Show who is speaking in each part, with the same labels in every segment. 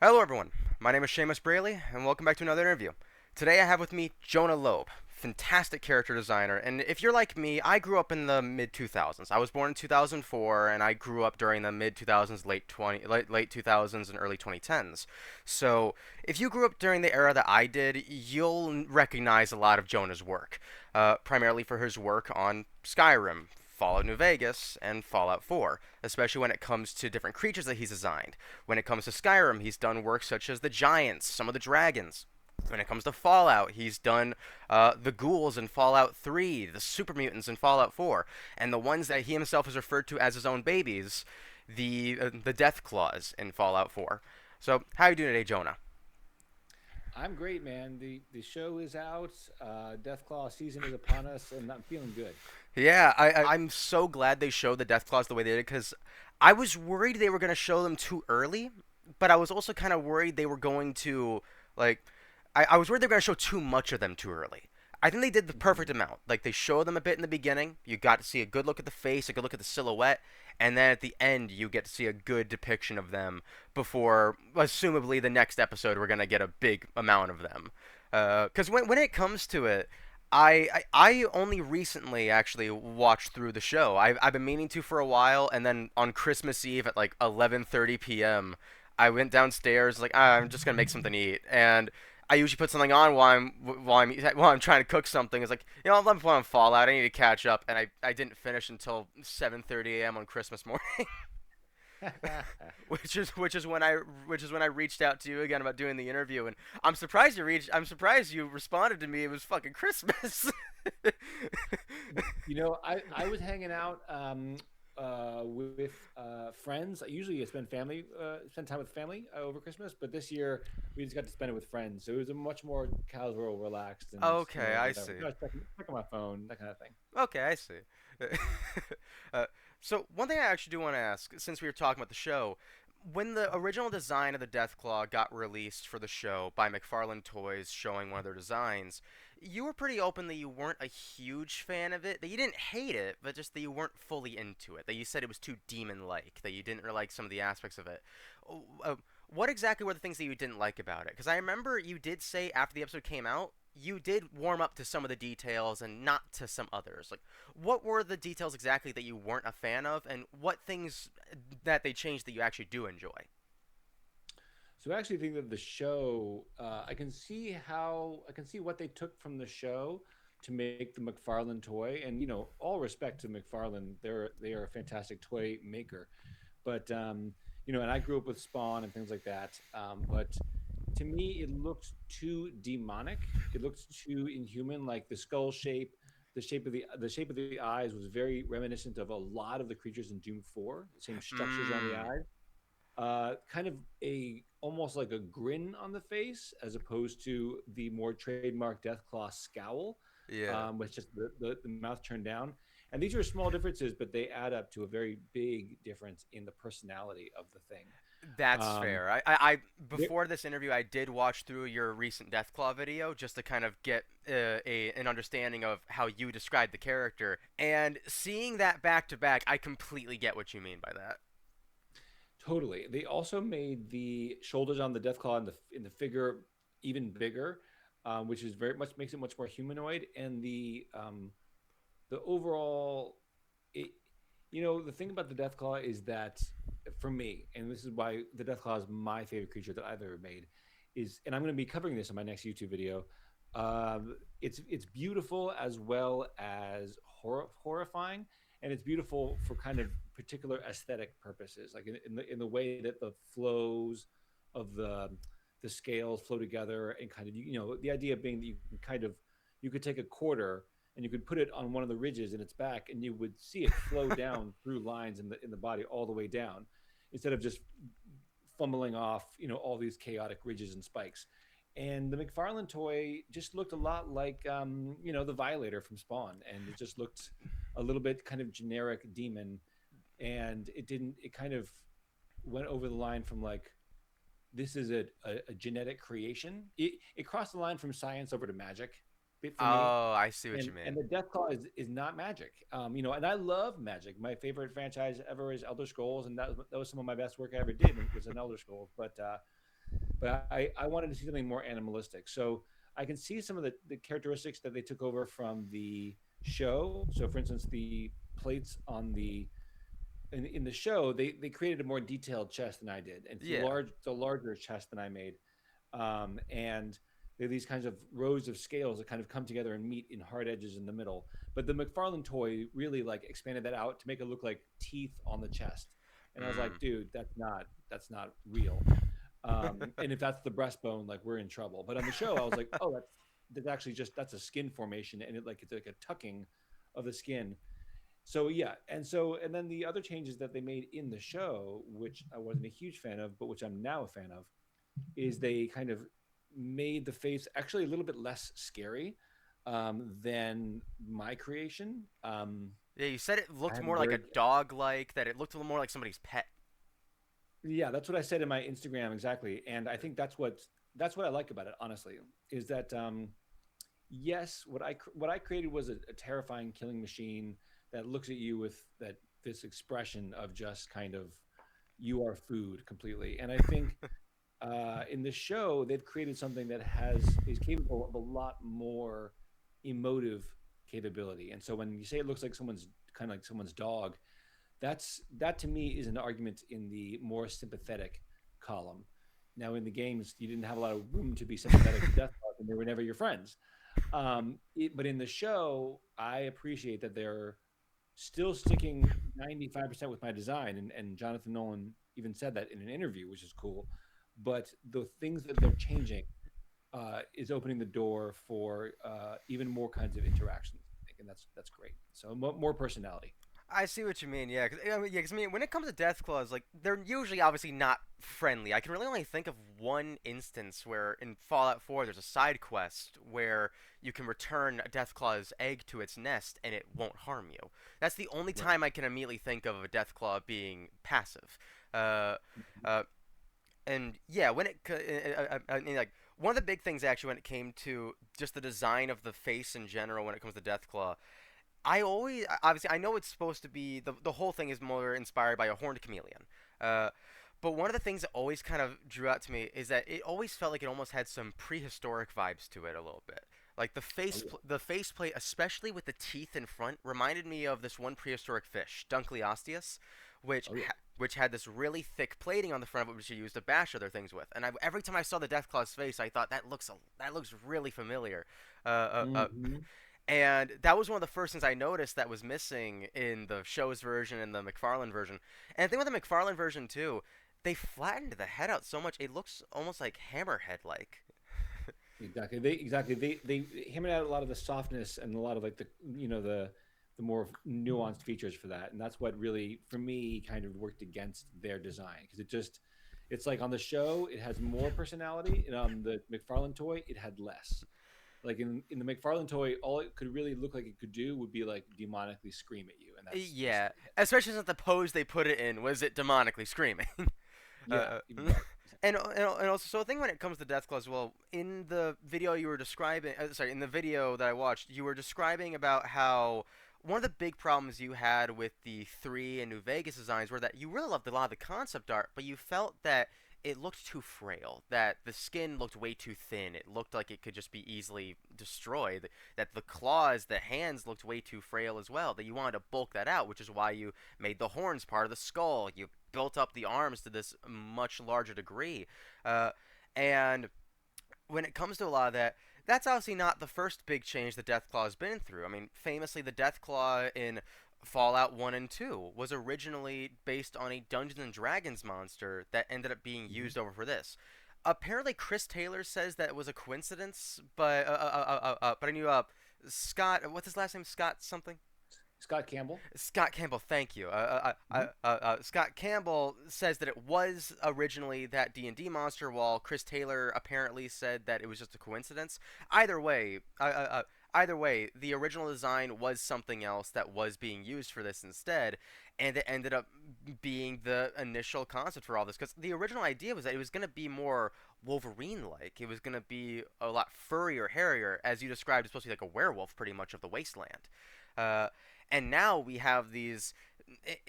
Speaker 1: Hello, everyone. My name is Seamus Braley, and welcome back to another interview. Today, I have with me Jonah Lobe, fantastic character designer. And if you're like me, I grew up in the mid 2000s. I was born in 2004, and I grew up during the mid 2000s, late 2000s, and early 2010s. So, if you grew up during the era that I did, you'll recognize a lot of Jonah's work, primarily for his work on Skyrim, Fallout New Vegas, and Fallout 4, especially when it comes to different creatures that he's designed. When it comes to Skyrim, he's done work such as the giants, some of the dragons. When it comes to Fallout, he's done the ghouls in Fallout 3, the super mutants in Fallout 4, and the ones that he himself has referred to as his own babies, the Deathclaws in Fallout 4. So, how are you doing today, Jonah?
Speaker 2: I'm great, man. The show is out. Deathclaw season is upon us, and I'm feeling good.
Speaker 1: Yeah, I'm so glad they showed the Deathclaws the way they did because I was worried they were going to show them too early, but I was also kind of worried they were going to like I was worried they were going to show too much of them too early. I think they did the perfect
Speaker 2: Mhm.
Speaker 1: amount. Like they showed them a bit in the beginning. You got to see a good look at the face, a good look at the silhouette, and then at the end you get to see a good depiction of them before, assumably, the next episode we're going to get a big amount of them. Because when it comes to it, I only recently actually watched through the show. I've been meaning to for a while, and then on Christmas Eve at like 11:30 p.m., I went downstairs like I'm just gonna make something to eat, and I usually put something on while I'm trying to cook something. It's like let me put on Fallout. I need to catch up, and I didn't finish until 7:30 a.m. on Christmas morning. which is when I reached out to you again about doing the interview, and I'm surprised you responded to me. It was fucking Christmas.
Speaker 2: I was hanging out with friends. Usually, I spend time with family over Christmas, but this year we just got to spend it with friends. So it was a much more casual, relaxed, and
Speaker 1: Okay, I
Speaker 2: whatever.
Speaker 1: see.
Speaker 2: Checking my phone, that kind of thing.
Speaker 1: Okay, I see. uh, so one thing I actually do want to ask, since we were talking about the show, when the original design of the Deathclaw got released for the show by McFarlane Toys, showing one of their designs, you were pretty open that you weren't a huge fan of it. That you didn't hate it, but just that you weren't fully into it. That you said it was too demon-like. That you didn't really like some of the aspects of it. Oh, what exactly were the things that you didn't like about it? Because I remember you did say after the episode came out, you did warm up to some of the details and not to some others. Like, what were the details exactly that you weren't a fan of, and what things that they changed that you actually do enjoy?
Speaker 2: So I actually think that the show, I can see what they took from the show to make the McFarlane toy, and all respect to McFarlane, they are a fantastic toy maker, but and I grew up with Spawn and things like that, but to me it looked too demonic. It looked too inhuman, like the skull shape. The shape of the eyes was very reminiscent of a lot of the creatures in Doom 4. The same structures on the
Speaker 1: Mmm.
Speaker 2: eyes, kind of a almost like a grin on the face, as opposed to the more trademark Deathclaw scowl,
Speaker 1: Yeah.
Speaker 2: with just the mouth turned down. And these are small differences, but they add up to a very big difference in the personality of the thing.
Speaker 1: That's
Speaker 2: Um,
Speaker 1: fair. I
Speaker 2: there-
Speaker 1: before this interview, I did watch through your recent Deathclaw video just to kind of get an understanding of how you described the character, and seeing that back to back, I completely get what you mean by that.
Speaker 2: Totally. They also made the shoulders on the Deathclaw in the figure even bigger, which is very much makes it much more humanoid, and the overall it, the thing about the Deathclaw is that, for me, and this is why the Deathclaw is my favorite creature that I've ever made, and I'm going to be covering this in my next YouTube video. It's beautiful as well as horrifying, and it's beautiful for kind of particular aesthetic purposes, like in the way that the flows of the scales flow together, and kind of, the idea being that you could take a quarter and you could put it on one of the ridges in its back, and you would see it flow down through lines in the body all the way down, instead of just fumbling off, all these chaotic ridges and spikes. And the McFarlane toy just looked a lot like, the Violator from Spawn, and it just looked a little bit kind of generic demon, and it didn't. It kind of went over the line from, like, this is a genetic creation. It crossed the line from science over to magic, bit for me.
Speaker 1: Oh, I see what you
Speaker 2: And
Speaker 1: mean.
Speaker 2: the Deathclaw is not magic. And I love magic. My favorite franchise ever is Elder Scrolls, and that was some of my best work I ever did, was an Elder Scrolls. But but I wanted to see something more animalistic. So I can see some of the characteristics that they took over from the show. So, for instance, the plates on in the show, they created a more detailed chest than I did. And
Speaker 1: Yeah.
Speaker 2: it's a larger chest than I made. And they have these kinds of rows of scales that kind of come together and meet in hard edges in the middle. But the McFarlane toy really like expanded that out to make it look like teeth on the chest. And I was
Speaker 1: Mm.
Speaker 2: like, dude, that's not real. And if that's the breastbone, like we're in trouble. But on the show, I was like, oh, that's actually just that's a skin formation, and it's like a tucking of the skin. So yeah, and then the other changes that they made in the show, which I wasn't a huge fan of, but which I'm now a fan of, is they kind of made the face actually a little bit less scary than my creation.
Speaker 1: Yeah, you said it
Speaker 2: I
Speaker 1: looked
Speaker 2: have a
Speaker 1: more like a
Speaker 2: very
Speaker 1: dog-like, that it looked a little more like somebody's pet.
Speaker 2: Yeah, that's what I said in my Instagram exactly, and I think that's what I like about it. Honestly, is that yes, what I created was a terrifying killing machine that looks at you with that this expression of just kind of you are food completely, and I think in the show they've created something that has is capable of a lot more emotive capability, and so when you say it looks like someone's kind of like someone's dog, that to me is an argument in the more sympathetic column. Now in the games, you didn't have a lot of room to be sympathetic to Deathlock, and they were never your friends. But in the show, I appreciate that they're still sticking 95% with my design, and Jonathan Nolan even said that in an interview, which is cool. But the things that they're changing is opening the door for even more kinds of interactions, I think, and that's great. So more personality.
Speaker 1: I see what you mean. Yeah, I mean, when it comes to death claws, like they're usually obviously not friendly. I can really only think of one instance where in Fallout 4 there's a side quest where you can return a death claw's egg to its nest and it won't harm you. That's the only
Speaker 2: Right.
Speaker 1: time I can immediately think of a death claw being passive. Uh, uh, and yeah, when I mean, like one of the big things actually when it came to just the design of the face in general when it comes to Deathclaw, I always obviously I know it's supposed to be the whole thing is more inspired by a horned chameleon. Uh, but one of the things that always kind of drew out to me is that it always felt like it almost had some prehistoric vibes to it a little bit. Like
Speaker 2: Oh yeah.
Speaker 1: the faceplate, especially with the teeth in front, reminded me of this one prehistoric fish, Dunkleosteus,
Speaker 2: Oh yeah.
Speaker 1: which had this really thick plating on the front of it, which you used to bash other things with. And every time I saw the Deathclaw's face, I thought that looks really familiar. Uh,
Speaker 2: Hmm.
Speaker 1: and that was one of the first things I noticed that was missing in the show's version and the McFarlane version. And the thing with the McFarlane version too, they flattened the head out so much it looks almost like Hammerhead like.
Speaker 2: They hammered out a lot of the softness and a lot of like the more nuanced features for that, and that's what really for me kind of worked against their design because it's like on the show it has more personality, and on the McFarlane toy it had less. Like in the McFarlane toy, all it could really look like it could do would be like demonically scream at you, and that's
Speaker 1: Yeah,
Speaker 2: basically it.
Speaker 1: especially since the pose they put it in was it demonically screaming.
Speaker 2: Yeah, exactly.
Speaker 1: And also, so the thing when it comes to Deathclaw as well, in the video you were describing, sorry, in the video that I watched, you were describing about how one of the big problems you had with the 3 and New Vegas designs were that you really loved a lot of the concept art, but you felt that it looked too frail, that the skin looked way too thin, it looked like it could just be easily destroyed, that the claws, the hands looked way too frail as well, that you wanted to bulk that out, which is why you made the horns part of the skull, you built up the arms to this much larger degree. Uh, and when it comes to a lot of that, that's obviously not the first big change the Deathclaw has been through. I mean, famously, the Deathclaw in Fallout 1 and 2 was originally based on a Dungeons and Dragons monster that ended up being
Speaker 2: Mhm.
Speaker 1: used over for this. Apparently, Chris Taylor says that it was a coincidence, but I knew Scott. What's his last name? Scott something.
Speaker 2: Scott Campbell.
Speaker 1: Scott Campbell, thank you.
Speaker 2: Mhm.
Speaker 1: Scott Campbell says that it was originally that D&D monster, while Chris Taylor apparently said that it was just a coincidence. Either way, either way, the original design was something else that was being used for this instead, and it ended up being the initial concept for all this. Because the original idea was that it was going to be more Wolverine-like. It was going to be a lot furrier, hairier, as you described. It's supposed to be like a werewolf, pretty much, of the wasteland. Uh, and now we have these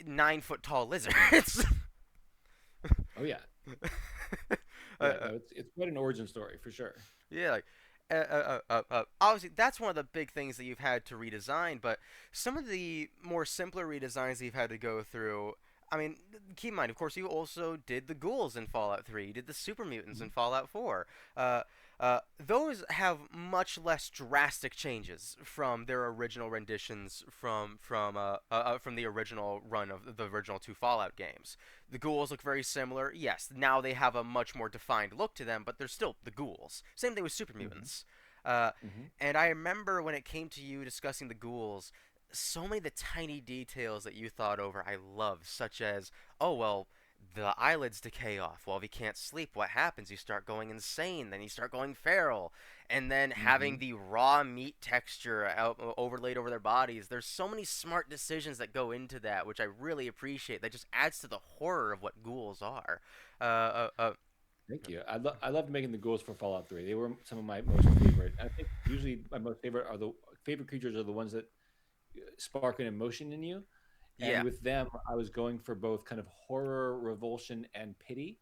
Speaker 1: 9 foot tall lizards.
Speaker 2: Oh yeah.
Speaker 1: uh,
Speaker 2: Yeah, no, it's quite an origin story for sure.
Speaker 1: yeah, like obviously that's one of the big things that you've had to redesign, but some of the more simpler redesigns that you've had to go through. I mean, keep in mind, of course, you also did the ghouls in Fallout 3. You did the super mutants in
Speaker 2: Mhm.
Speaker 1: Fallout 4. Uh, those have much less drastic changes from their original renditions from the original run of the original two Fallout games. The ghouls look very similar. Yes, now they have a much more defined look to them, but they're still the ghouls. Same thing with super
Speaker 2: Mhm.
Speaker 1: mutants. Uh,
Speaker 2: Mhm.
Speaker 1: and I remember when it came to you discussing the ghouls, so many of the tiny details that you thought over I love, such as, oh, well, the eyelids decay off. Well, if you can't sleep, what happens? You start going insane, then you start going feral. And then having
Speaker 2: Mhm.
Speaker 1: the raw meat texture overlaid over their bodies. There's so many smart decisions that go into that, which I really appreciate. That just adds to the horror of what ghouls are. Uh, uh, uh,
Speaker 2: Thank you. I loved making the ghouls for Fallout 3. They were some of my most favorite. I think usually my most favorite are the favorite creatures are the ones that spark an emotion in you. And
Speaker 1: yeah.
Speaker 2: with them, I was going for both kind of horror, revulsion, and pity,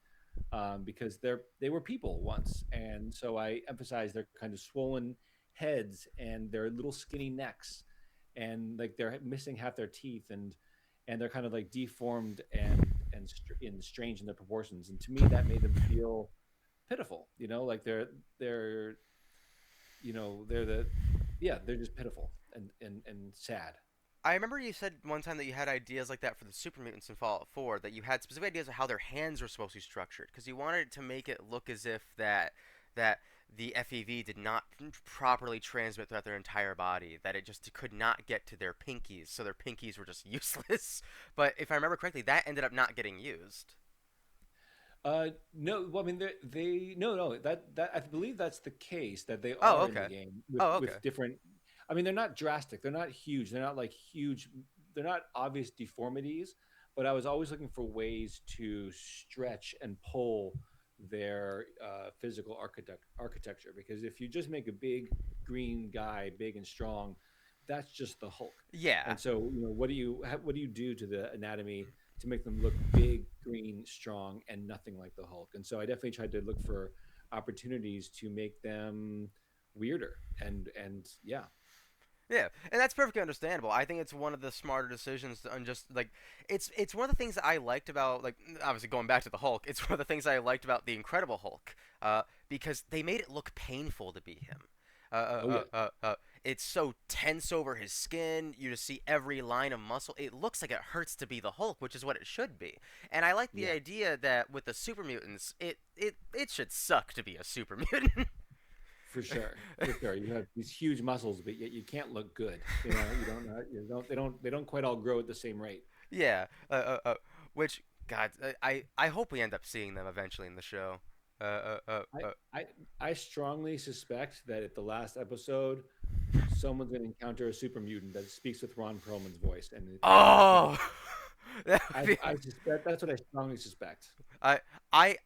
Speaker 2: because they were people once, and so I emphasized their kind of swollen heads and their little skinny necks, and like they're missing half their teeth, and they're kind of like deformed and strange in their proportions. And to me, that made them feel pitiful. Like they're they're the yeah they're just pitiful and sad.
Speaker 1: I remember you said one time that you had ideas like that for the super mutants in Fallout 4, that you had specific ideas of how their hands were supposed to be structured, because you wanted to make it look as if that the FEV did not properly transmit throughout their entire body, that it just could not get to their pinkies, so their pinkies were just useless. But if I remember correctly, that ended up not getting used.
Speaker 2: No, well, I mean, they no, that I believe that's the case that they
Speaker 1: Oh,
Speaker 2: are in the
Speaker 1: okay.
Speaker 2: game
Speaker 1: Oh, okay.
Speaker 2: with different. I mean, they're not drastic, they're not huge, they're not like huge, they're not obvious deformities. But I was always looking for ways to stretch and pull their physical architecture, because if you just make a big green guy big and strong, that's just the Hulk.
Speaker 1: Yeah.
Speaker 2: And so, what do you do to the anatomy to make them look big, green, strong, and nothing like the Hulk? And so I definitely tried to look for opportunities to make them weirder. And yeah.
Speaker 1: Yeah, and that's perfectly understandable. I think it's one of the smarter decisions to, and just like it's one of the things that I liked about, like, obviously going back to the Hulk. It's one of the things I liked about the Incredible Hulk, because they made it look painful to be him. Uh, uh,
Speaker 2: Oh
Speaker 1: uh,
Speaker 2: yeah.
Speaker 1: uh, uh, it's so tense over his skin. You just see every line of muscle. It looks like it hurts to be the Hulk, which is what it should be. And I like the
Speaker 2: Yeah.
Speaker 1: idea that with the super mutants, it should suck to be a super mutant.
Speaker 2: For sure. For sure. You have these huge muscles, but yet you can't look good. They don't quite all grow at the same rate.
Speaker 1: Yeah, which God, I hope we end up seeing them eventually in the show. Uh, uh, uh,
Speaker 2: I,
Speaker 1: uh.
Speaker 2: I I strongly suspect that at the last episode, someone's going to encounter a super mutant that speaks with Ron Perlman's voice, and I think
Speaker 1: Oh, that would be.
Speaker 2: I suspect that's what I strongly suspect.
Speaker 1: I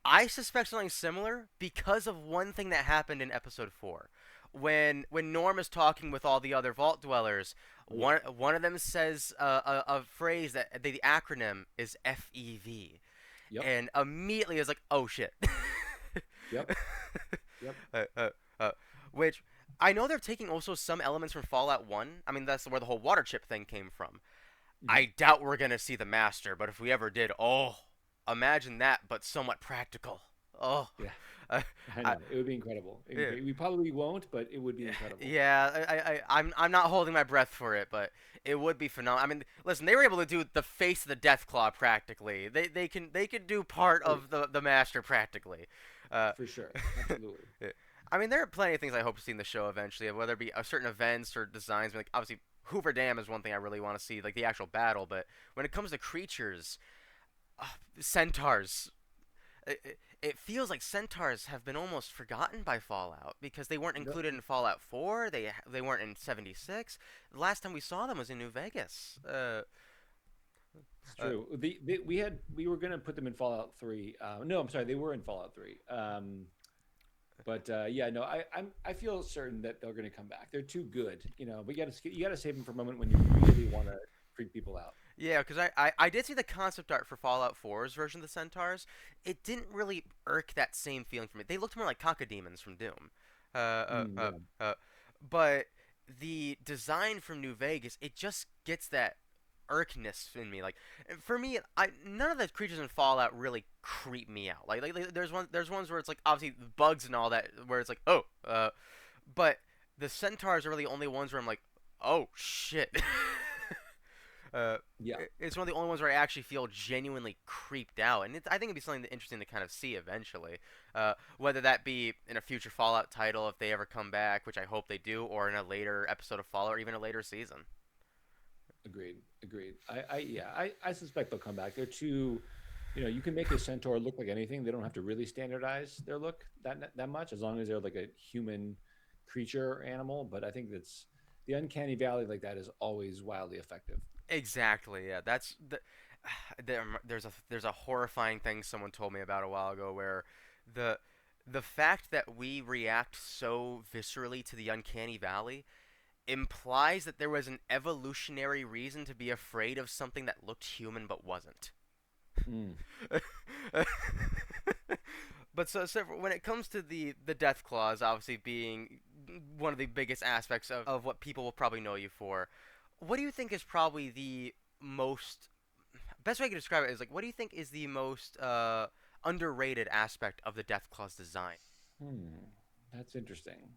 Speaker 1: I suspect something similar because of one thing that happened in episode 4, when Norm is talking with all the other Vault dwellers.
Speaker 2: Oh yeah.
Speaker 1: One of them says a phrase that the acronym is FEV,
Speaker 2: Yep.
Speaker 1: and immediately is like, oh shit.
Speaker 2: Yep. Yep.
Speaker 1: uh, uh, uh, which I know they're taking also some elements from Fallout 1. I mean, that's where the whole water chip thing came from.
Speaker 2: Hmm.
Speaker 1: I doubt we're gonna see the Master, but if we ever did, oh, imagine that, but somewhat practical. Oh,
Speaker 2: Yeah.
Speaker 1: uh,
Speaker 2: I
Speaker 1: I,
Speaker 2: know. It would be incredible.
Speaker 1: yeah,
Speaker 2: We probably won't, but it would be incredible.
Speaker 1: yeah. I'm not holding my breath for it, but it would be phenomenal. I mean, listen, they were able to do the face of the Deathclaw practically. They can do part
Speaker 2: Oh yeah.
Speaker 1: of the Master practically. Uh,
Speaker 2: For sure. Absolutely.
Speaker 1: Yeah. I mean, there are plenty of things I hope to see in the show eventually, whether it be certain events or designs. Like, obviously, Hoover Dam is one thing I really want to see, like the actual battle. But when it comes to creatures, uh, centaurs, it feels like centaurs have been almost forgotten by Fallout because they weren't
Speaker 2: No,
Speaker 1: included in Fallout 4. They weren't in 76. The last time we saw them was in New Vegas.
Speaker 2: it's
Speaker 1: Uh,
Speaker 2: true. We were gonna put them in Fallout 3. No, I'm sorry, they were in Fallout 3. But yeah, no, I feel certain that they're gonna come back. They're too good. But you gotta save them for a moment when you really want to freak people out.
Speaker 1: Yeah, because I did see the concept art for Fallout 4's version of the Centaurs. It didn't really irk that same feeling for me. They looked more like cacodemons from Doom. Uh, uh,
Speaker 2: Mm,
Speaker 1: uh,
Speaker 2: yeah.
Speaker 1: uh, but the design from New Vegas, it just gets that irkness in me. Like for me, I none of the creatures in Fallout really creep me out. There's ones where it's like obviously bugs and all that, where it's like oh, but the centaurs are really the only ones where I'm like oh shit. uh,
Speaker 2: Yeah.
Speaker 1: it's one of the only ones where I actually feel genuinely creeped out, and I think it'd be something interesting to kind of see eventually. Whether that be in a future Fallout title if they ever come back, which I hope they do, or in a later episode of Fallout, or even a later season.
Speaker 2: Agreed. Agreed. Yeah, I suspect they'll come back. They're too, you can make a centaur look like anything. They don't have to really standardize their look that much, as long as they're like a human creature or animal. But I think that's the uncanny valley like that is always wildly effective.
Speaker 1: Exactly. Yeah. There's a horrifying thing someone told me about a while ago where the the fact that we react so viscerally to the uncanny valley implies that there was an evolutionary reason to be afraid of something that looked human but wasn't.
Speaker 2: Mm,
Speaker 1: But so when it comes to the death clause obviously being one of the biggest aspects of what people will probably know you for, what do you think is probably the most best way I can describe it is like what do you think is the most underrated aspect of the death clause design?
Speaker 2: hmm. That's interesting.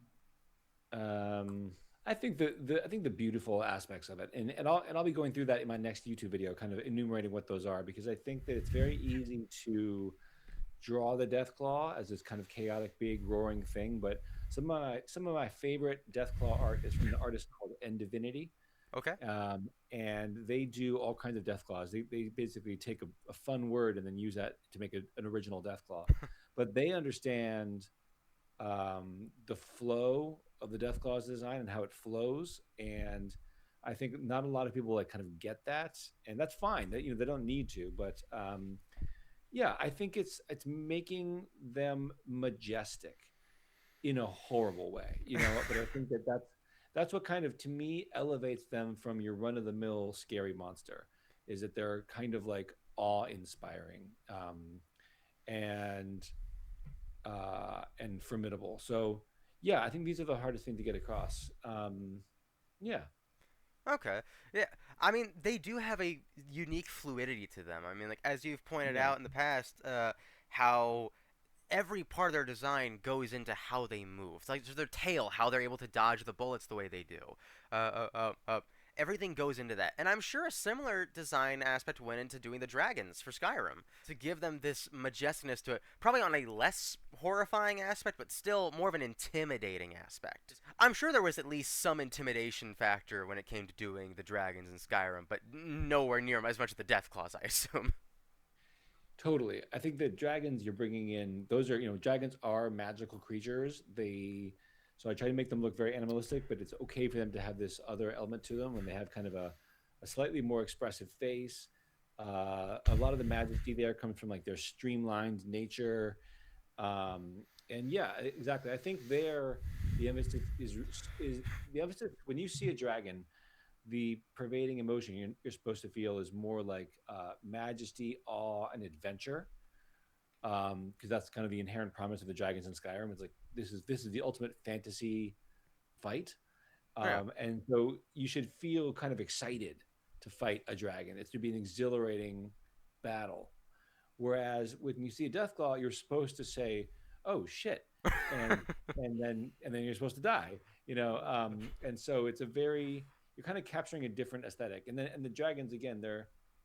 Speaker 2: Um, I think the beautiful aspects of it, and I'll be going through that in my next YouTube video, kind of enumerating what those are, because I think that it's very easy to draw the death claw as this kind of chaotic, big, roaring thing. But some of my favorite death claw art is from an artist called End Divinity,
Speaker 1: Okay.
Speaker 2: and they do all kinds of death claws. They basically take a fun word and then use that to make an original death claw. But they understand the flow of the death claws design and how it flows, and I think not a lot of people like kind of get that, and that's fine. That they don't need to, but yeah, I think it's making them majestic in a horrible way, but I think that's what kind of, to me, elevates them from your run of the mill scary monster, is that they're kind of like awe inspiring, and and formidable. So yeah, I think these are the hardest thing to get across. Yeah,
Speaker 1: Okay. Yeah. I mean, they do have a unique fluidity to them. I mean, like as you've pointed
Speaker 2: yeah,
Speaker 1: out in the past, how every part of their design goes into how they move. It's like their tail, how they're able to dodge the bullets the way they do. Uh, uh, uh, uh, Everything goes into that. And I'm sure a similar design aspect went into doing the dragons for Skyrim to give them this majesticness to it. Probably on a less horrifying aspect, but still more of an intimidating aspect. I'm sure there was at least some intimidation factor when it came to doing the dragons in Skyrim, but nowhere near as much as the Deathclaws, I assume.
Speaker 2: totally. I think the dragons you're bringing in, those are, dragons are magical creatures. So I try to make them look very animalistic, but it's okay for them to have this other element to them when they have kind of a slightly more expressive face. A lot of the majesty there comes from like their streamlined nature. And yeah, exactly. I think there the emphasis is the emphasis when you see a dragon, the pervading emotion you're supposed to feel is more like majesty, awe, and adventure. Because that's kind of the inherent promise of the dragons in Skyrim. It's like this is the ultimate fantasy fight,
Speaker 1: Yeah.
Speaker 2: and so you should feel kind of excited to fight a dragon. It's to be an exhilarating battle. Whereas when you see a Deathclaw, you're supposed to say, "Oh shit," and and then you're supposed to die. And so it's a very you're kind of capturing a different aesthetic. And the dragons again,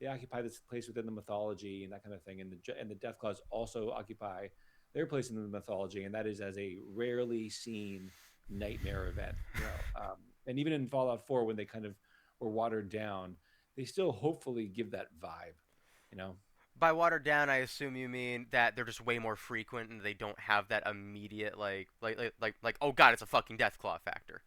Speaker 2: they occupy this place within the mythology and that kind of thing. And the Deathclaws also occupy their place in the mythology, and that is as a rarely seen nightmare event. And even in Fallout 4, when they kind of were watered down, they still hopefully give that vibe. You know.
Speaker 1: By watered down, I assume you mean that they're just way more frequent and they don't have that immediate oh god, it's a fucking Deathclaw factor.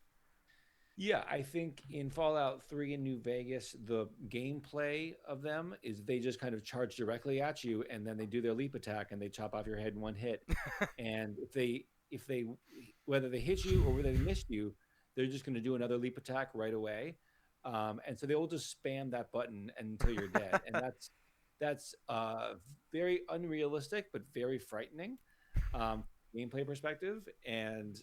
Speaker 2: Yeah, I think in Fallout 3 in New Vegas, the gameplay of them is they just kind of charge directly at you, and then they do their leap attack and they chop off your head in one hit. And if they whether they hit you or whether they missed you, they're just going to do another leap attack right away. And so they will just spam that button until you're dead, and that's very unrealistic but very frightening, gameplay perspective. And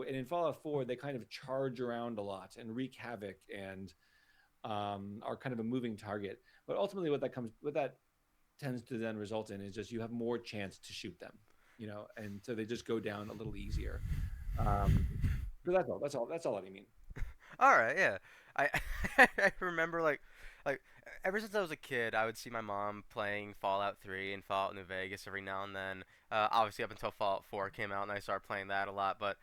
Speaker 2: in Fallout 4 they kind of charge around a lot and wreak havoc and are kind of a moving target. But ultimately, what that tends to then result in is just you have more chance to shoot them, and so they just go down a little easier. Um, so that's all. That's all I mean.
Speaker 1: All right, yeah. I I remember like ever since I was a kid, I would see my mom playing Fallout 3 and Fallout New Vegas every now and then. Obviously up until Fallout 4 came out and I started playing that a lot, but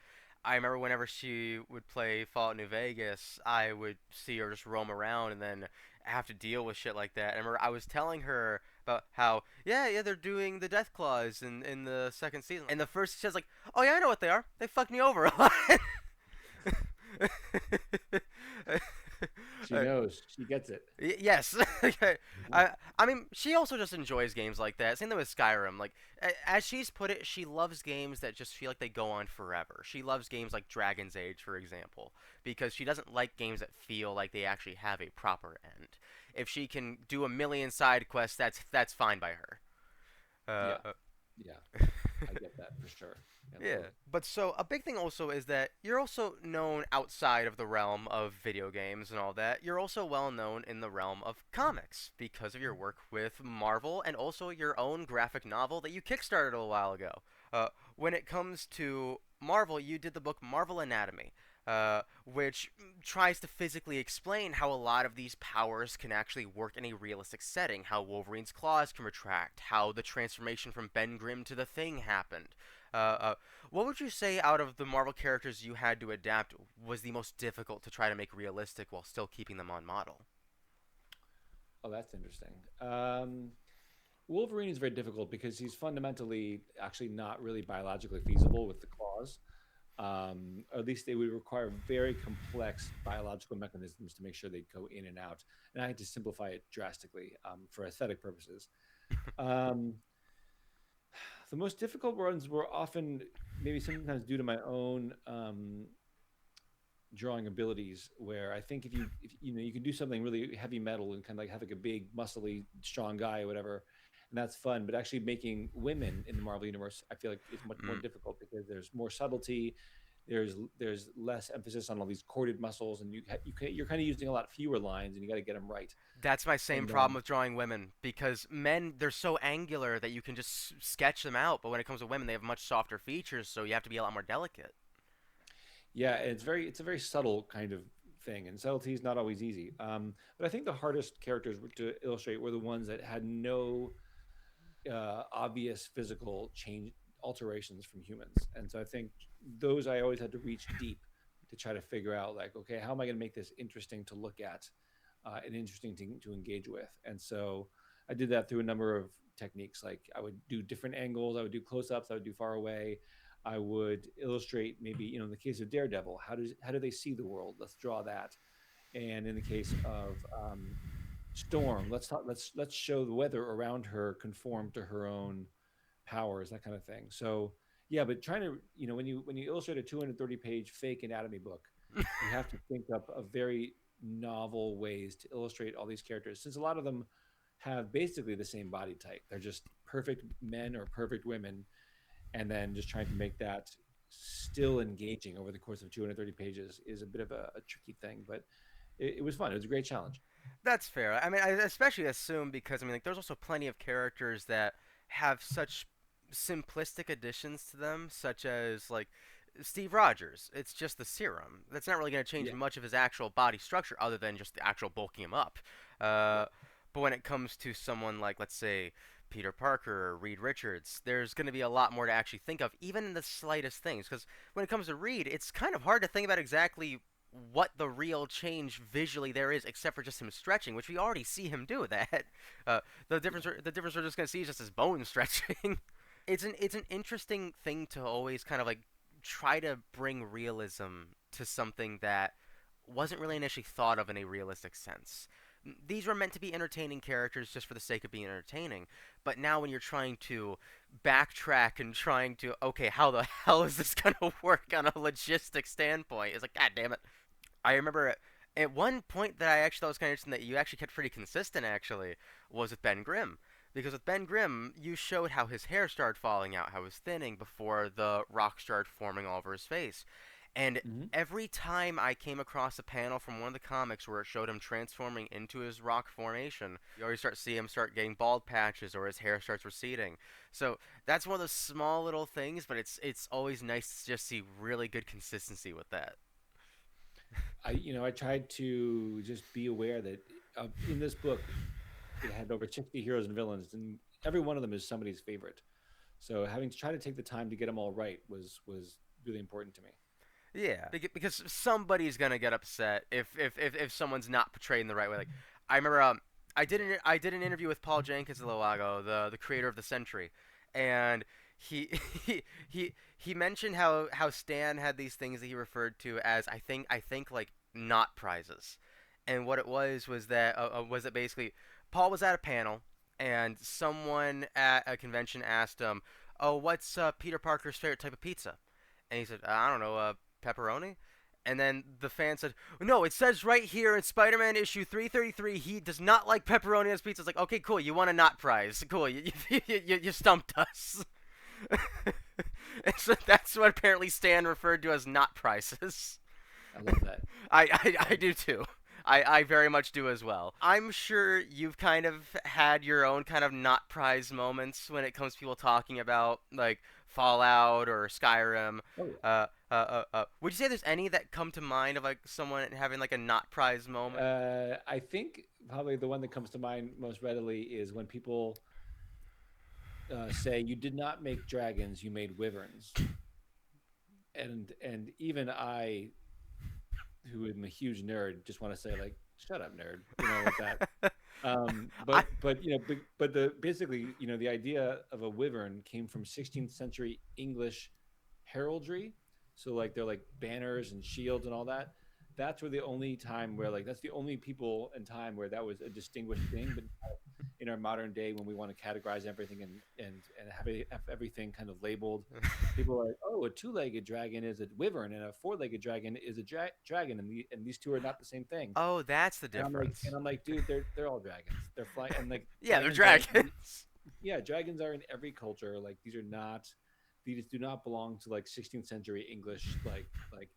Speaker 1: I remember whenever she would play Fallout New Vegas, I would see her just roam around and then have to deal with shit like that. And I remember I was telling her about how, yeah, they're doing the Deathclaws in the second season. And the first, she was like, oh yeah, I know what they are. They fucked me over a lot.
Speaker 2: She knows. She gets it.
Speaker 1: Yes. Okay. I mean, she also just enjoys games like that. Same thing with Skyrim. Like, as she's put it, she loves games that just feel like they go on forever. She loves games like Dragon's Age, for example, because she doesn't like games that feel like they actually have a proper end. If she can do a million side quests, that's fine by her.
Speaker 2: Yeah.
Speaker 1: Uh,
Speaker 2: Yeah. I get that for sure.
Speaker 1: Yeah,
Speaker 2: Absolutely.
Speaker 1: but so a big thing also is that you're also known outside of the realm of video games and all that. You're also well known in the realm of comics because of your work with Marvel and also your own graphic novel that you kickstarted a while ago. When it comes to Marvel, you did the book Marvel Anatomy, which tries to physically explain how a lot of these powers can actually work in a realistic setting, how Wolverine's claws can retract, how the transformation from Ben Grimm to the Thing happened. Uh, uh, what would you say out of the Marvel characters you had to adapt was the most difficult to try to make realistic while still keeping them on model?
Speaker 2: Oh, that's interesting. Wolverine is very difficult because he's fundamentally actually not really biologically feasible with the claws. Or at least they would require very complex biological mechanisms to make sure they go in and out. And I had to simplify it drastically for aesthetic purposes. Um, the most difficult ones were often maybe sometimes due to my own drawing abilities, where I think if you can do something really heavy metal and kind of like have like a big muscly strong guy or whatever, and that's fun. But actually making women in the Marvel universe, I feel like is much more
Speaker 1: Mm,
Speaker 2: difficult because there's more subtlety. There's less emphasis on all these corded muscles, and you're kind of using a lot fewer lines, and you got to get them right.
Speaker 1: that's my same
Speaker 2: And
Speaker 1: problem with drawing women because men they're so angular that you can just sketch them out, but when it comes to women, they have much softer features, so you have to be a lot more delicate.
Speaker 2: Yeah, it's a very subtle kind of thing, and subtlety is not always easy. But I think the hardest characters to illustrate were the ones that had no obvious physical change alterations from humans. And so I think those I always had to reach deep to try to figure out, like, okay, how am I going to make this interesting to look at and interesting to engage with? And so I did that through a number of techniques. Like I would do different angles, I would do close-ups, I would do far away. I would illustrate maybe, in the case of Daredevil, how do they see the world? Let's draw that. And in the case of Storm, let's show the weather around her conform to her own powers, that kind of thing. So yeah, but trying to, when you illustrate a 230-page fake anatomy book, you have to think up of very novel ways to illustrate all these characters, since a lot of them have basically the same body type. They're just perfect men or perfect women, and then just trying to make that still engaging over the course of 230 pages is a bit of a tricky thing, but it was fun. It was a great challenge.
Speaker 1: That's fair. I mean, I especially assume because I mean, like, there's also plenty of characters that have such simplistic additions to them, such as like Steve Rogers. It's just the serum. That's not really going to change
Speaker 2: Yeah,
Speaker 1: much of his actual body structure, other than just the actual bulking him up.
Speaker 2: yeah,
Speaker 1: Uh, but when it comes to someone like, let's say, Peter Parker or Reed Richards, there's going to be a lot more to actually think of, even in the slightest things. Because when it comes to Reed, it's kind of hard to think about exactly what the real change visually there is, except for just him stretching, which we already see him do that. The difference we're just gonna see is just his bone stretching. It's an interesting thing to always kind of like try to bring realism to something that wasn't really initially thought of in a realistic sense. These were meant to be entertaining characters just for the sake of being entertaining, but now when you're trying to backtrack and trying to, okay, how the hell is this gonna work on a logistic standpoint? It's like, god damn it. I remember At one point that I actually thought was kind of interesting that you actually kept pretty consistent actually was with Ben Grimm. Because with Ben Grimm, you showed how his hair started falling out, how it was thinning before the rock started forming all over his face. And
Speaker 2: Hmm.
Speaker 1: every time I came across a panel from one of the comics where it showed him transforming into his rock formation, you always start see him start getting bald patches or his hair starts receding. So that's one of those small little things, but it's always nice to just see really good consistency with that.
Speaker 2: I tried to just be aware that in this book it had over 60 heroes and villains, and every one of them is somebody's favorite. So having to try to take the time to get them all right was really important to me.
Speaker 1: Yeah, because somebody's gonna get upset if someone's not portrayed in the right way. Like I remember, I did an interview with Paul Jenkins a little while ago, the creator of the Century, and he he mentioned how Stan had these things that he referred to as I think like not prizes, and what it was that was that basically Paul was at a panel and someone at a convention asked him, "Oh, what's Peter Parker's favorite type of pizza?" And he said, "I don't know, pepperoni." And then the fan said, "No, it says right here in Spider-Man issue 333, he does not like pepperoni as pizza." It's like, okay, cool, you won a not prize. Cool, you stumped us. And so that's what apparently Stan referred to as not prizes.
Speaker 2: I love that.
Speaker 1: I do too. I very much do as well. I'm sure you've kind of had your own kind of not prize moments when it comes to people talking about like Fallout or Skyrim.
Speaker 2: Oh
Speaker 1: Would you say there's any that come to mind of like someone having like a not prize moment?
Speaker 2: yeah. I think probably the one that comes to mind most readily is when people say you did not make dragons, you made wyverns, and even I, who am a huge nerd, just want to say like, shut up, nerd, with that.
Speaker 1: I
Speaker 2: But the basically, the idea of a wyvern came from 16th century English heraldry. So like they're like banners and shields and all that. That's where the only time where like that's the only people and time where that was a distinguished thing. But in our modern day, when we want to categorize everything and have everything kind of labeled, people are like, oh, a two-legged dragon is a wyvern and a four-legged dragon is a dragon, and these two are not the same thing.
Speaker 1: oh, that's the
Speaker 2: And I'm like,
Speaker 1: difference.
Speaker 2: dude, they're all dragons. They're flying, and like
Speaker 1: Yeah, they're
Speaker 2: dragons are,
Speaker 1: dragons.
Speaker 2: yeah, dragons are in every culture. Like these are not, these do not belong to like 16th century English like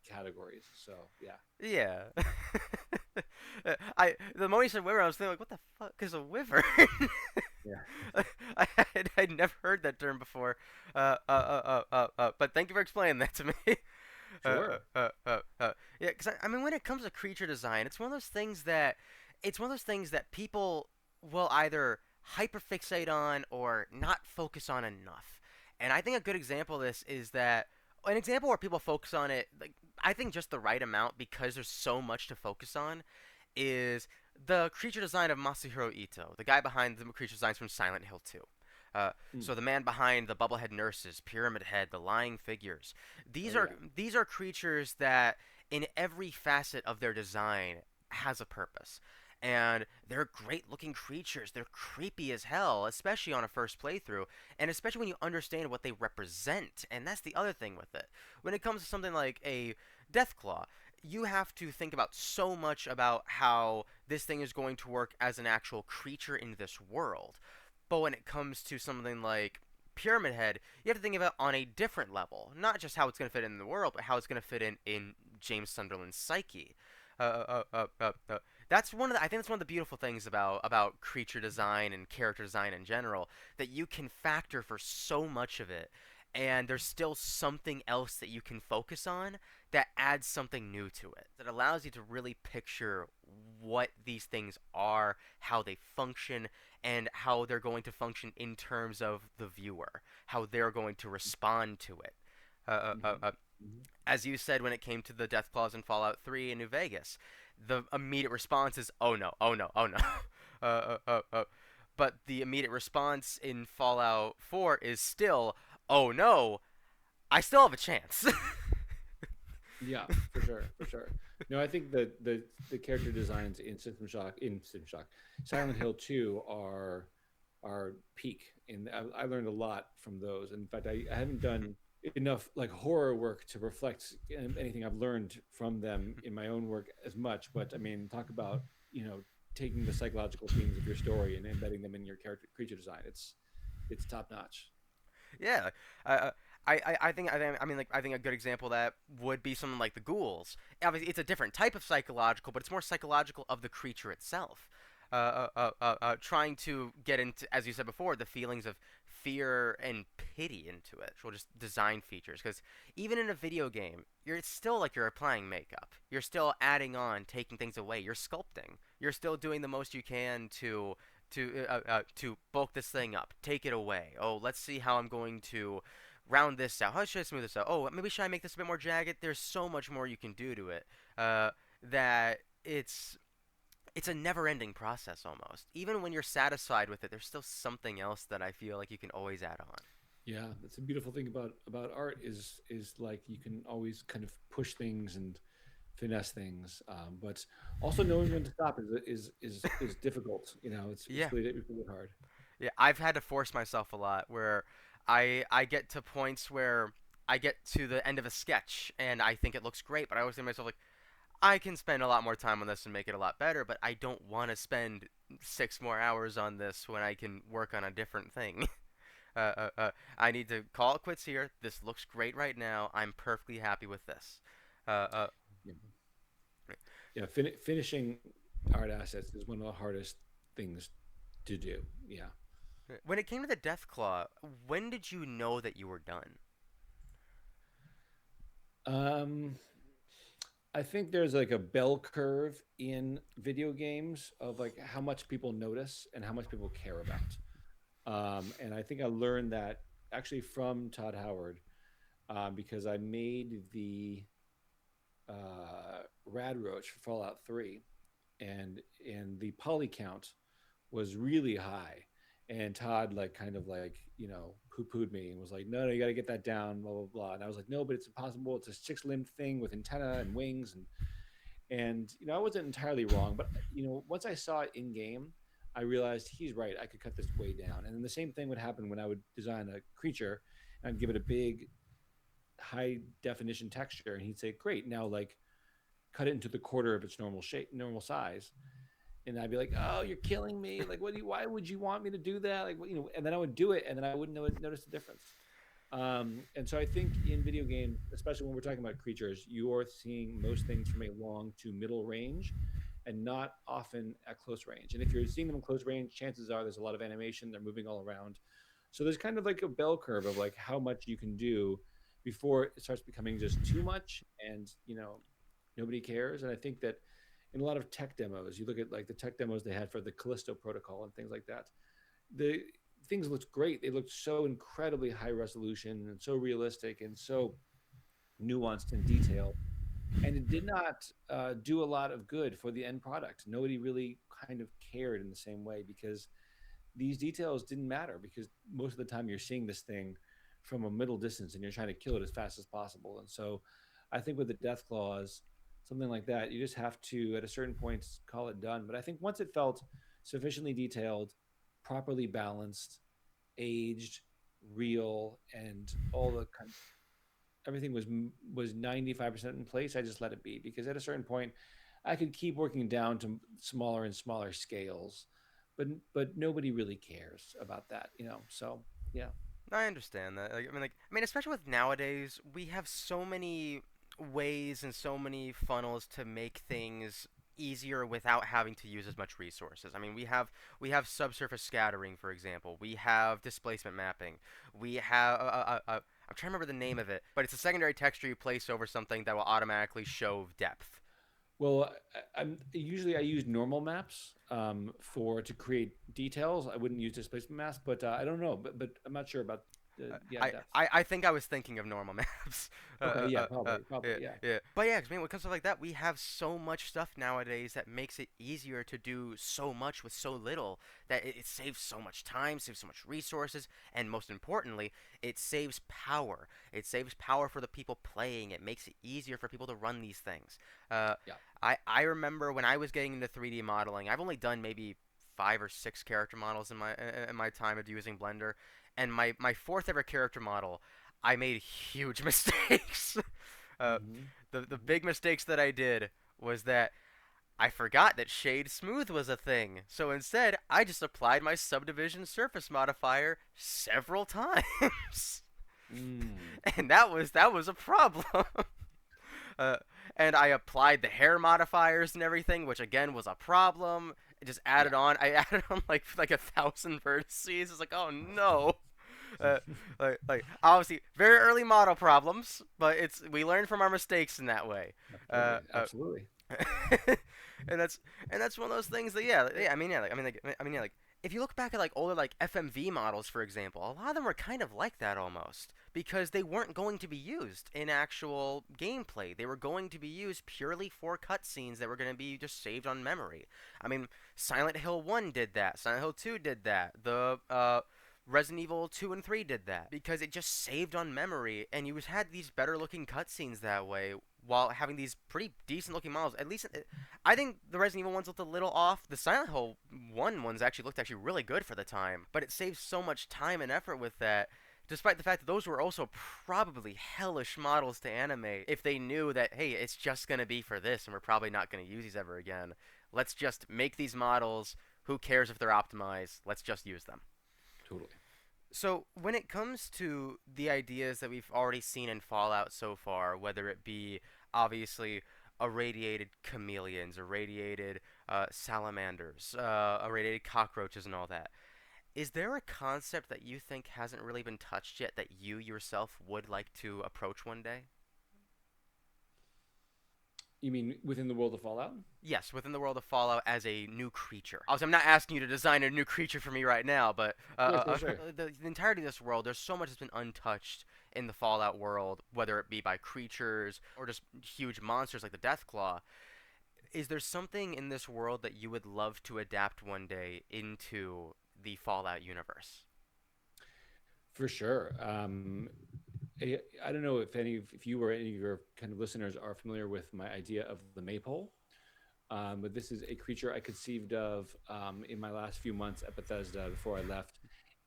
Speaker 2: categories. So yeah,
Speaker 1: Yeah. I the moment you said wyvern, I was thinking like, what the fuck is a wyvern?
Speaker 2: yeah,
Speaker 1: I'd never heard that term before. But thank you for explaining that to me.
Speaker 2: sure,
Speaker 1: Yeah, because I mean, when it comes to creature design, it's one of those things that people will either hyperfixate on or not focus on enough. And I think a good example of this is that an example where people focus on it, like I think just the right amount because there's so much to focus on, is the creature design of Masahiro Ito, the guy behind the creature designs from Silent Hill 2.
Speaker 2: mm,
Speaker 1: So the man behind the Bubblehead Nurses, Pyramid Head, the Lying Figures.
Speaker 2: oh
Speaker 1: These are
Speaker 2: yeah,
Speaker 1: these are creatures that in every facet of their design has a purpose. And they're great looking creatures. They're creepy as hell, especially on a first playthrough, and especially when you understand what they represent. And that's the other thing with it. When it comes to something like a Deathclaw, you have to think about so much about how this thing is going to work as an actual creature in this world. But when it comes to something like Pyramid Head, you have to think of it on a different level. Not just how it's going to fit in the world, but how it's going to fit in James Sunderland's psyche. That's I think that's one of the beautiful things about creature design and character design in general, that you can factor for so much of it, and there's still something else that you can focus on that adds something new to it, that allows you to really picture what these things are, how they function, and how they're going to function in terms of the viewer, how they're going to respond to it. Uh, uh, uh,
Speaker 2: hmm
Speaker 1: uh,
Speaker 2: hmm
Speaker 1: as you said when it came to the death clause in Fallout 3 in New Vegas, the immediate response is, "Oh no, oh no, oh no." uh, uh, uh, uh. But the immediate response in Fallout 4 is still, "Oh no, I still have a chance."
Speaker 2: yeah, for sure. No, I think the character designs in System Shock, Silent Hill 2 are peak, and I learned a lot from those. In fact, I haven't done enough like horror work to reflect anything I've learned from them in my own work as much. But I mean, talk about taking the psychological themes of your story and embedding them in your character creature design. It's top notch.
Speaker 1: Yeah, uh, I think a good example of that would be something like the ghouls. Obviously, it's a different type of psychological, but it's more psychological of the creature itself. Trying to get into, as you said before, the feelings of fear and pity into it. We'll just design features because even in a video game, it's still like you're applying makeup. You're still adding on, taking things away. You're sculpting. You're still doing the most you can to bulk this thing up, take it away. Oh, let's see how I'm going to round this out. How should I smooth this out? Oh, maybe should I make this a bit more jagged? There's so much more you can do to it that it's a never-ending process almost. Even when you're satisfied with it, there's still something else that I feel like you can always add on.
Speaker 2: Yeah, that's a beautiful thing about art is like you can always kind of push things and finesse things, but also knowing when to stop is difficult. It's
Speaker 1: Yeah,
Speaker 2: really hard.
Speaker 1: yeah. I've had to force myself a lot where I get to points where I get to the end of a sketch and I think it looks great, but I always think to myself like I can spend a lot more time on this and make it a lot better, but I don't want to spend 6 more hours on this when I can work on a different thing. I need to call it quits here. This looks great right now. I'm perfectly happy with this. Uh, uh,
Speaker 2: Yeah, yeah. Finishing art assets is one of the hardest things to do. Yeah.
Speaker 1: when it came to the Deathclaw, when did you know that you were done?
Speaker 2: Um, I think there's like a bell curve in video games of like how much people notice and how much people care about. And I think I learned that actually from Todd Howard, because I made the Rad Roach for Fallout 3, and the poly count was really high. And Todd like kind of like poo pooed me and was like, no, you got to get that down, blah blah blah. And I was like, no, but it's impossible. It's a six-limbed thing with antenna and wings, and I wasn't entirely wrong, but once I saw it in game, I realized he's right. I could cut this way down. And then the same thing would happen when I would design a creature and I'd give it a big high definition texture, and he'd say, great, now like cut it into the quarter of its normal shape, normal size. And I'd be like, "Oh, you're killing me! Like, why would you want me to do that? Like, And then I would do it, and then I wouldn't notice the difference. And so I think in video games, especially when we're talking about creatures, you are seeing most things from a long to middle range, and not often at close range. And if you're seeing them in close range, chances are there's a lot of animation; they're moving all around. So there's kind of like a bell curve of like how much you can do before it starts becoming just too much, and nobody cares. And I think that in a lot of tech demos, you look at like the tech demos they had for the Callisto protocol and things like that, the things looked great. They looked so incredibly high resolution and so realistic and so nuanced and detailed. And it did not do a lot of good for the end product. Nobody really kind of cared in the same way because these details didn't matter, because most of the time you're seeing this thing from a middle distance and you're trying to kill it as fast as possible. And so I think with the death claws, something like that, you just have to at a certain point call it done. But I think once it felt sufficiently detailed, properly balanced, aged, real, and all the kind of, everything was 95% in place, I just let it be, because at a certain point I could keep working down to smaller and smaller scales, but nobody really cares about that. So yeah.
Speaker 1: I understand that. Especially with nowadays, we have so many ways and so many funnels to make things easier without having to use as much resources. We have subsurface scattering, for example. We have displacement mapping. We have I'm trying to remember the name of it, but it's a secondary texture you place over something that will automatically show depth.
Speaker 2: Well, I use normal maps for to create details. I wouldn't use displacement maps, but I don't know, but I'm not sure about the depth.
Speaker 1: I think I was thinking of normal maps.
Speaker 2: Okay, yeah,
Speaker 1: Yeah,
Speaker 2: probably, yeah.
Speaker 1: yeah. But yeah, 'cause, when it comes to like that, we have so much stuff nowadays that makes it easier to do so much with so little that it saves so much time, saves so much resources, and most importantly, it saves power. It saves power for the people playing. It makes it easier for people to run these things. Uh,
Speaker 2: Yeah.
Speaker 1: I remember when I was getting into 3D modeling, I've only done maybe 5 or 6 character models in my time of using Blender, and my fourth ever character model, I made huge mistakes. uh,
Speaker 2: Hmm.
Speaker 1: the big mistakes that I did was that I forgot that shade smooth was a thing. So instead, I just applied my subdivision surface modifier several times.
Speaker 2: Mm.
Speaker 1: And that was a problem. uh, and I applied the hair modifiers and everything, which again was a problem. It just added
Speaker 2: Yeah.
Speaker 1: on. I added on like 1,000 vertices. It's like, oh no. Uh, obviously very early model problems, but it's we learn from our mistakes in that way. Uh,
Speaker 2: Absolutely.
Speaker 1: uh,
Speaker 2: Absolutely.
Speaker 1: and that's one of those things that yeah, I mean yeah, like if you look back at like older like FMV models for example, a lot of them were kind of like that almost because they weren't going to be used in actual gameplay. They were going to be used purely for cutscenes that were going to be just saved on memory. I mean, Silent Hill 1 did that. Silent Hill 2 did that. The Resident Evil 2 and 3 did that because it just saved on memory and you had these better looking cutscenes that way while having these pretty decent looking models. At least I think the Resident Evil ones looked a little off. The Silent Hill 1 ones actually looked actually really good for the time, but it saves so much time and effort with that. Despite the fact that those were also probably hellish models to animate if they knew that, hey, it's just going to be for this and we're probably not going to use these ever again. Let's just make these models. Who cares if they're optimized? Let's just use them.
Speaker 2: Totally.
Speaker 1: So, when it comes to the ideas that we've already seen in Fallout so far, whether it be obviously irradiated chameleons, irradiated salamanders, irradiated cockroaches, and all that, is there a concept that you think hasn't really been touched yet that you yourself would like to approach one day?
Speaker 2: You mean within the world of Fallout?
Speaker 1: Yes, within the world of Fallout as a new creature. Also, I'm not asking you to design a new creature for me right now, but
Speaker 2: Sure, sure, sure.
Speaker 1: the entirety of this world, there's so much that's been untouched in the Fallout world, whether it be by creatures or just huge monsters like the Deathclaw. Is there something in this world that you would love to adapt one day into the Fallout universe?
Speaker 2: For sure. I don't know if you or any of your kind of listeners are familiar with my idea of the maypole. But this is a creature I conceived of in my last few months at Bethesda before I left.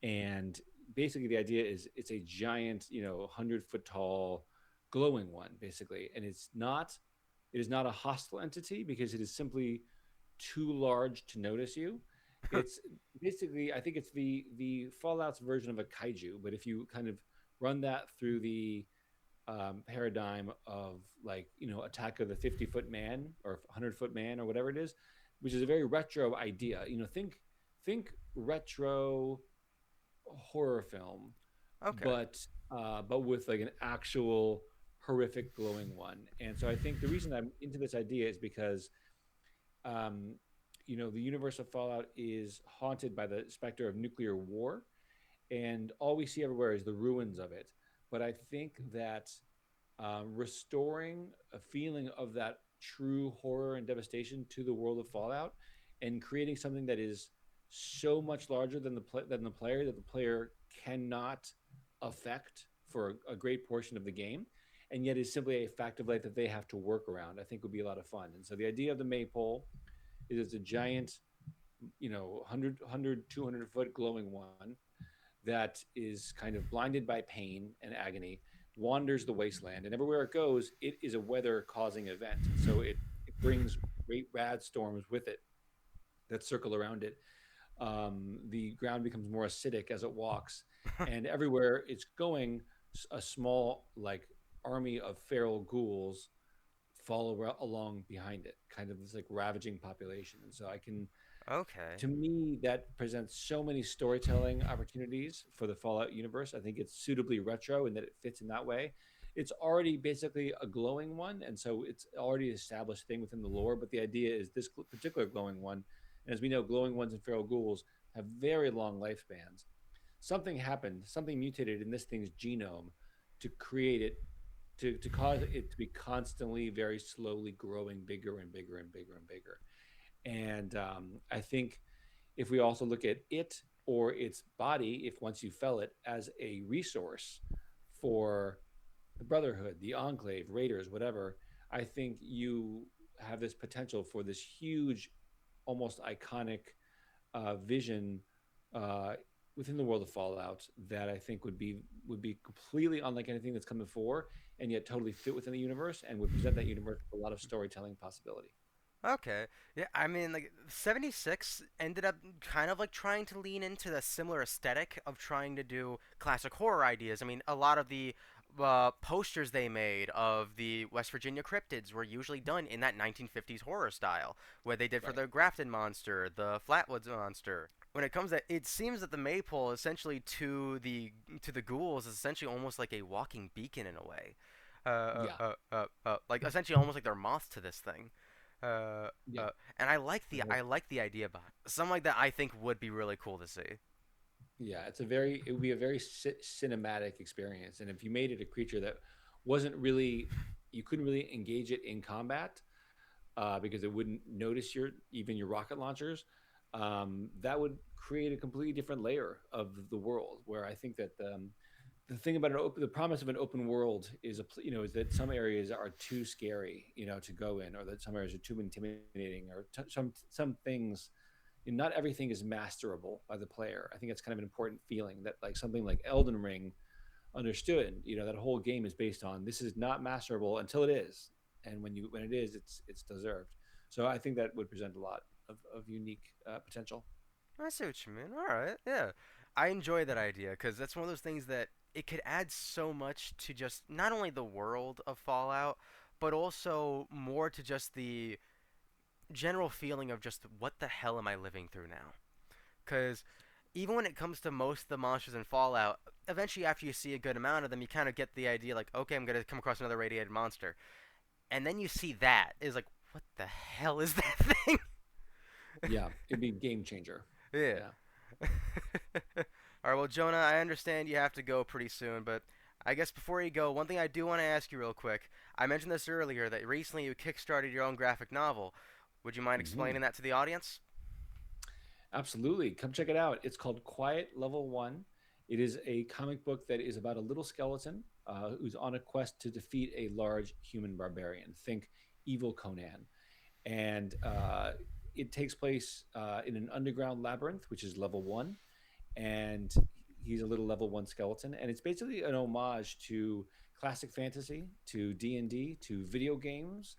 Speaker 2: And basically, the idea is it's a giant, 100-foot tall, glowing one, basically. And it is not a hostile entity because it is simply too large to notice you. It's basically, I think it's the Fallout's version of a kaiju. But if you kind of run that through the paradigm of like Attack of the 50-foot man or 100-foot man or whatever it is, which is a very retro idea. Think retro horror film,
Speaker 1: Okay.
Speaker 2: but with like an actual horrific glowing one. And so I think the reason I'm into this idea is because um, the universe of Fallout is haunted by the specter of nuclear war, and all we see everywhere is the ruins of it. But I think that restoring a feeling of that true horror and devastation to the world of Fallout, and creating something that is so much larger than the player that the player cannot affect for a great portion of the game, and yet is simply a fact of life that they have to work around. I think would be a lot of fun. And so the idea of the maypole is it's a giant, 100 200-foot glowing one that is kind of blinded by pain and agony, wanders the wasteland, and everywhere it goes, it is a weather causing event. So it brings great rad storms with it that circle around it. The ground becomes more acidic as it walks, and everywhere it's going, a small like army of feral ghouls follow along behind it, kind of this like ravaging population. And so I can
Speaker 1: Okay.
Speaker 2: to me, that presents so many storytelling opportunities for the Fallout universe. I think it's suitably retro in that it fits in that way. It's already basically a glowing one, and so it's already an established thing within the lore. But the idea is this particular glowing one, and as we know, glowing ones and feral ghouls have very long lifespans. Something happened, something mutated in this thing's genome to create it, to cause it to be constantly, very slowly growing bigger and bigger and bigger and bigger. And I think if we also look at it or its body, if once you fell it as a resource for the Brotherhood, the Enclave, Raiders, whatever, I think you have this potential for this huge, almost iconic vision uh, within the world of Fallout that I think would be completely unlike anything that's come before, and yet totally fit within the universe and would present that universe with a lot of storytelling possibility.
Speaker 1: Okay. Yeah, I mean, like 76 ended up kind of like trying to lean into the similar aesthetic of trying to do classic horror ideas. I mean, a lot of the posters they made of the West Virginia cryptids were usually done in that 1950s horror style, where they did for
Speaker 2: Right.
Speaker 1: the Grafton monster, the Flatwoods monster. When it comes to, it seems that the maypole essentially to the ghouls is essentially almost like a walking beacon in a way,
Speaker 2: Yeah.
Speaker 1: like essentially almost like they're moths to this thing. Uh,
Speaker 2: Yeah.
Speaker 1: and
Speaker 2: Right.
Speaker 1: I like the idea behind it. Something like that I think would be really cool to see.
Speaker 2: Yeah, it would be a very cinematic experience, and if you made it a creature that wasn't really, you couldn't really engage it in combat, because it wouldn't notice even your rocket launchers. That would create a completely different layer of the world. Where I think that the thing about the promise of an open world is is that some areas are too scary, to go in, or that some areas are too intimidating, or some things. Not everything is masterable by the player. I think it's kind of an important feeling that like something like Elden Ring understood. That whole game is based on this is not masterable until it is, and when it is, it's deserved. So I think that would present a lot of unique potential.
Speaker 1: I see what you mean. All right, yeah, I enjoy that idea because that's one of those things that it could add so much to just not only the world of Fallout, but also more to just the general feeling of just what the hell am I living through now? Because even when it comes to most of the monsters in Fallout, eventually after you see a good amount of them, you kind of get the idea like, okay, I'm gonna come across another radiated monster, and then you see that is like, what the hell is that thing?
Speaker 2: Yeah, it'd be a game changer.
Speaker 1: Yeah.
Speaker 2: Yeah.
Speaker 1: All right, well, Jonah, I understand you have to go pretty soon, but I guess before you go, one thing I do want to ask you real quick. I mentioned this earlier that recently you kickstarted your own graphic novel. Would you mind
Speaker 2: Hmm.
Speaker 1: explaining that to the audience?
Speaker 2: Absolutely. Come check it out. It's called Quiet Level One. It is a comic book that is about a little skeleton who's on a quest to defeat a large human barbarian. Think evil Conan. And it takes place in an underground labyrinth, which is level one. And he's a little level one skeleton. And it's basically an homage to classic fantasy, to D&D, to video games,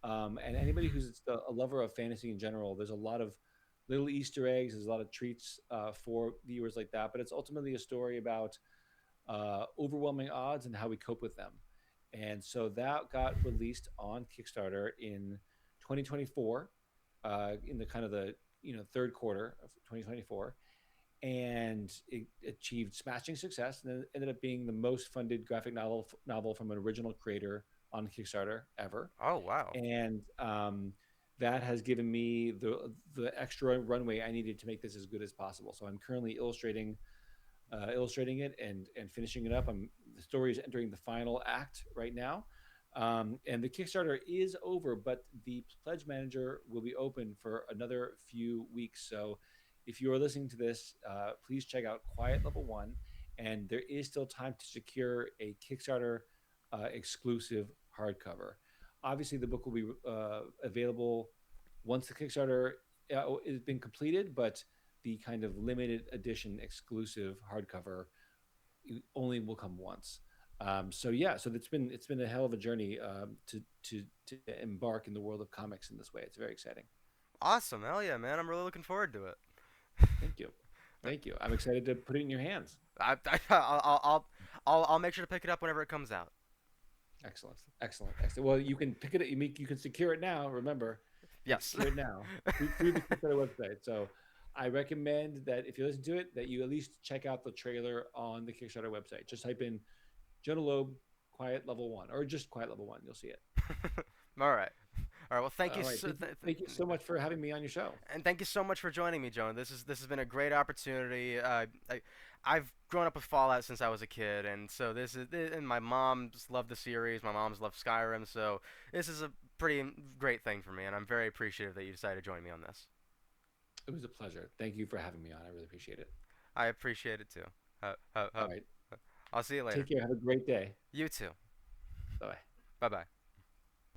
Speaker 2: and anybody who's a lover of fantasy in general. There's a lot of little Easter eggs. There's a lot of treats for viewers like that. But it's ultimately a story about overwhelming odds and how we cope with them. And so that got released on Kickstarter in 2024, in the kind of the third quarter of 2024, and it achieved smashing success and it ended up being the most funded graphic novel from an original creator on Kickstarter ever.
Speaker 1: Oh, wow.
Speaker 2: And that has given me the extra runway I needed to make this as good as possible. So I'm currently illustrating it and finishing it up. The story is entering the final act right now, and the Kickstarter is over, but the pledge manager will be open for another few weeks. So if you are listening to this, please check out Quiet Level One, and there is still time to secure a Kickstarter exclusive hardcover. Obviously, the book will be available once the Kickstarter has been completed, but the kind of limited edition exclusive hardcover only will come once. So yeah, so it's been a hell of a journey to embark in the world of comics in this way. It's very exciting.
Speaker 1: Awesome. Hell yeah, man. I'm really looking forward to it.
Speaker 2: Thank you, thank you. I'm excited to put it in your hands.
Speaker 1: I'll make sure to pick it up whenever it comes out.
Speaker 2: Excellent, excellent, excellent. Well, you can pick it. You can secure it now. Remember, you can
Speaker 1: Yes.
Speaker 2: secure it now through the Kickstarter website. So I recommend that if you listen to it, that you at least check out the trailer on the Kickstarter website. Just type in Jonah Lobe, Quiet Level One, or just Quiet Level One. You'll see it.
Speaker 1: All right. All right. Well, thank you
Speaker 2: All right. Thank you so much for having me on your show.
Speaker 1: and thank you so much for joining me, Joan. This has been a great opportunity. I've grown up with Fallout since I was a kid, and so this is and my mom's loved the series. My mom's loved Skyrim, so this is a pretty great thing for me, and I'm very appreciative that you decided to join me on this.
Speaker 2: It was a pleasure. Thank you for having me on. I really appreciate it.
Speaker 1: I appreciate it too.
Speaker 2: All right.
Speaker 1: I'll see you later.
Speaker 2: Take care. Have a great day.
Speaker 1: You too.
Speaker 2: Bye.
Speaker 1: Bye bye.